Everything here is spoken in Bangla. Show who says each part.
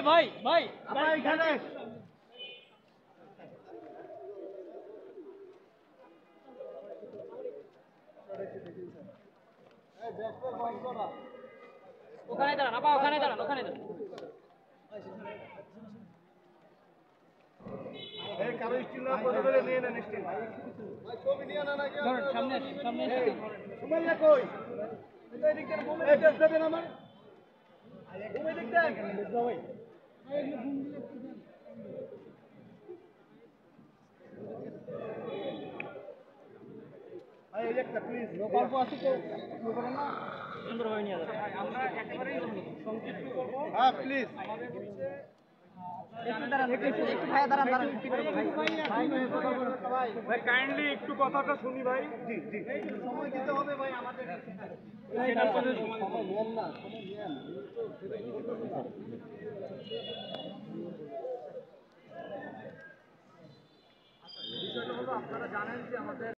Speaker 1: ভাই ভাই
Speaker 2: এখানে
Speaker 1: ওখানে দাঁড়ান আপা, ওখানে দাঁড়ান, ওখানে দাঁড়ান।
Speaker 2: এই কারো স্টিল না পড়ে গেলে নিয়ে নেন স্টিল।
Speaker 1: ধরুন সামনে আসুন, সামনে আসুন।
Speaker 2: সুমন না কই? এই দিক থেকে মোমে এই দেন আমার। মোমে দিক দেন। ভাই এই একটা প্লিজ গল্প আছে তো করেন না
Speaker 1: সুন্দরভাবে নিয়ে যাবেন। আমরা একেবারেই সংক্ষিপ্ত করব।
Speaker 2: হ্যাঁ প্লিজ
Speaker 1: একটু দাঁড়ান, একটু ভাই দাঁড়ান, দাঁড়ান।
Speaker 2: ভাই কাইন্ডলি একটু কথাটা শুনি ভাই। জি জি সময় দিতে হবে ভাই আমাদের।
Speaker 1: সেটা করে
Speaker 2: সময় নেন না, সময় নেন। বিষয়টা হলো আপনারা জানেন যে আমাদের